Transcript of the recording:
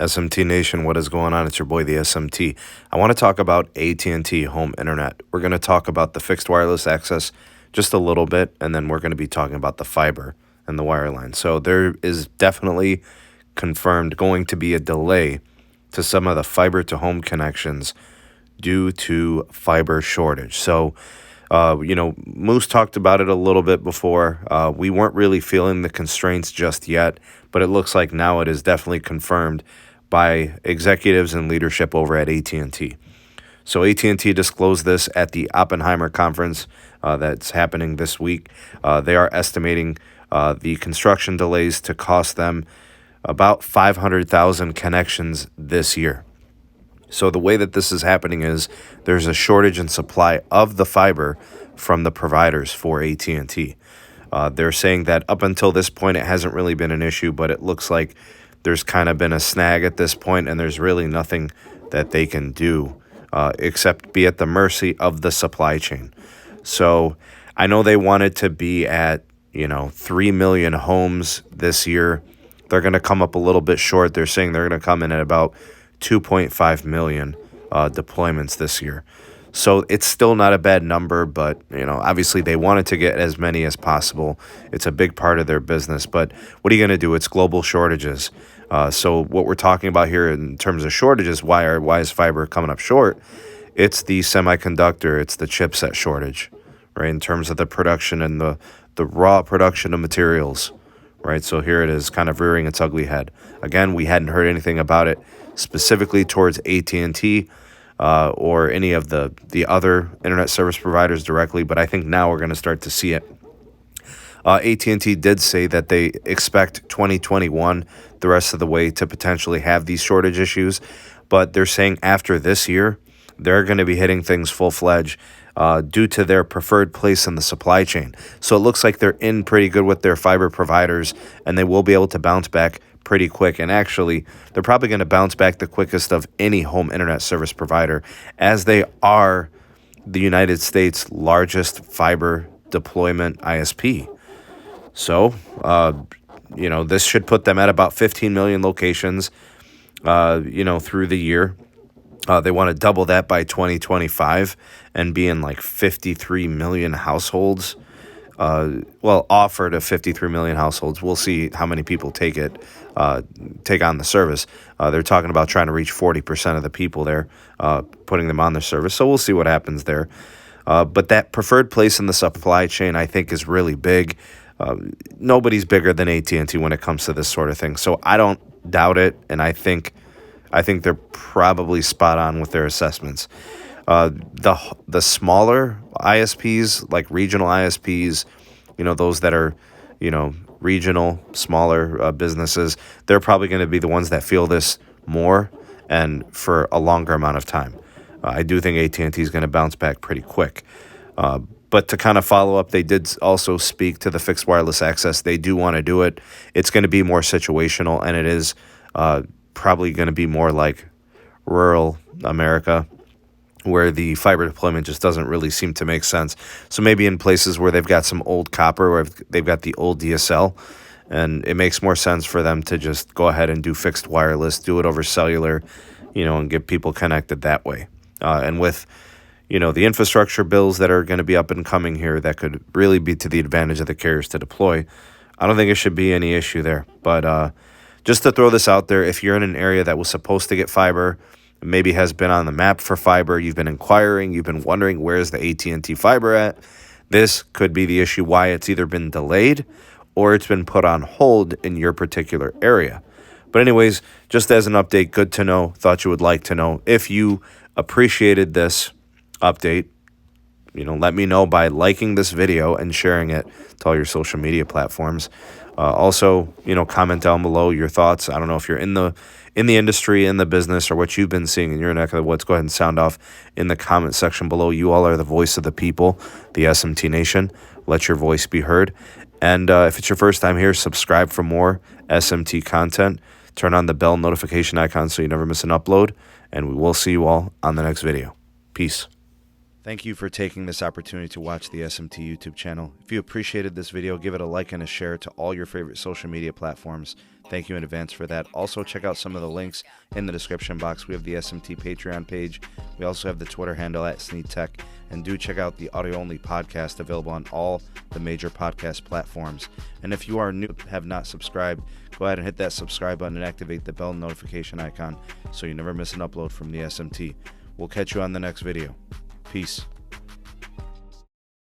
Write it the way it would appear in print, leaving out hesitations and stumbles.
SMT Nation, what is going on? It's your boy, the SMT. I want to talk about AT&T home internet. We're going to talk about the fixed wireless access just a little bit, and then we're going to be talking about the fiber and the wireline. So there is definitely confirmed going to be a delay to some of the fiber to home connections due to fiber shortage. So, Moose talked about it a little bit before. We weren't really feeling the constraints just yet, but it looks like now it is definitely confirmed by executives and leadership over at AT&T. So AT&T disclosed this at the Oppenheimer conference that's happening this week. They are estimating the construction delays to cost them about 500,000 connections this year. So the way that this is happening is there's a shortage in supply of the fiber from the providers for AT&T. They're saying that up until this point, it hasn't really been an issue, but it looks like there's kind of been a snag at this point, and there's really nothing that they can do except be at the mercy of the supply chain. So I know they wanted to be at, 3 million homes this year. They're going to come up a little bit short. They're saying they're going to come in at about 2.5 million deployments this year. So it's still not a bad number, but, obviously they wanted to get as many as possible. It's a big part of their business, but what are you going to do? It's global shortages. So what we're talking about here in terms of shortages, why is fiber coming up short? It's the semiconductor, it's the chipset shortage, right? In terms of the production and the raw production of materials, right? So here it is kind of rearing its ugly head. Again, we hadn't heard anything about it specifically towards AT&T or any of the other internet service providers directly, but I think now we're going to start to see it. AT&T did say that they expect 2021 the rest of the way to potentially have these shortage issues, but they're saying after this year, they're going to be hitting things full-fledged due to their preferred place in the supply chain. So it looks like they're in pretty good with their fiber providers, and they will be able to bounce back pretty quick. And actually, they're probably going to bounce back the quickest of any home internet service provider, as they are the United States' largest fiber deployment ISP. So, this should put them at about 15 million locations, through the year. They want to double that by 2025 and be in like 53 million households. Offer to 53 million households. We'll see how many people take on the service. They're talking about trying to reach 40% of the people there, putting them on the service. So we'll see what happens there. But that preferred place in the supply chain, I think, is really big. Nobody's bigger than AT&T when it comes to this sort of thing. So I don't doubt it, and I think they're probably spot on with their assessments. The smaller ISPs, like regional ISPs, those that are, regional, smaller businesses, they're probably going to be the ones that feel this more and for a longer amount of time. I do think AT&T is going to bounce back pretty quick. But to kind of follow up, they did also speak to the fixed wireless access. They do want to do it. It's going to be more situational, and it is probably going to be more like rural America, where the fiber deployment just doesn't really seem to make sense. So maybe in places where they've got some old copper, where they've got the old DSL, and it makes more sense for them to just go ahead and do fixed wireless, do it over cellular, and get people connected that way. And with the infrastructure bills that are going to be up and coming here, that could really be to the advantage of the carriers to deploy. I don't think it should be any issue there. But just to throw this out there, if you're in an area that was supposed to get fiber, maybe has been on the map for fiber, you've been inquiring, you've been wondering where's the AT&T fiber at, this could be the issue why it's either been delayed or it's been put on hold in your particular area. But anyways, just as an update, good to know, thought you would like to know. If you appreciated this update, let me know by liking this video and sharing it to all your social media platforms. Also, comment down below your thoughts. I don't know if you're in the industry, in the business, or what you've been seeing in your neck of the woods. Go ahead and sound off in the comment section below. You all are the voice of the people, the SMT Nation. Let your voice be heard. And if it's your first time here, subscribe for more SMT content. Turn on the bell notification icon so you never miss an upload. And we will see you all on the next video. Peace. Thank you for taking this opportunity to watch the SMT YouTube channel. If you appreciated this video, give it a like and a share to all your favorite social media platforms. Thank you in advance for that. Also, check out some of the links in the description box. We have the SMT Patreon page. We also have the Twitter handle at SneedTech. And do check out the audio-only podcast available on all the major podcast platforms. And if you are new, have not subscribed, go ahead and hit that subscribe button and activate the bell notification icon so you never miss an upload from the SMT. We'll catch you on the next video. Peace.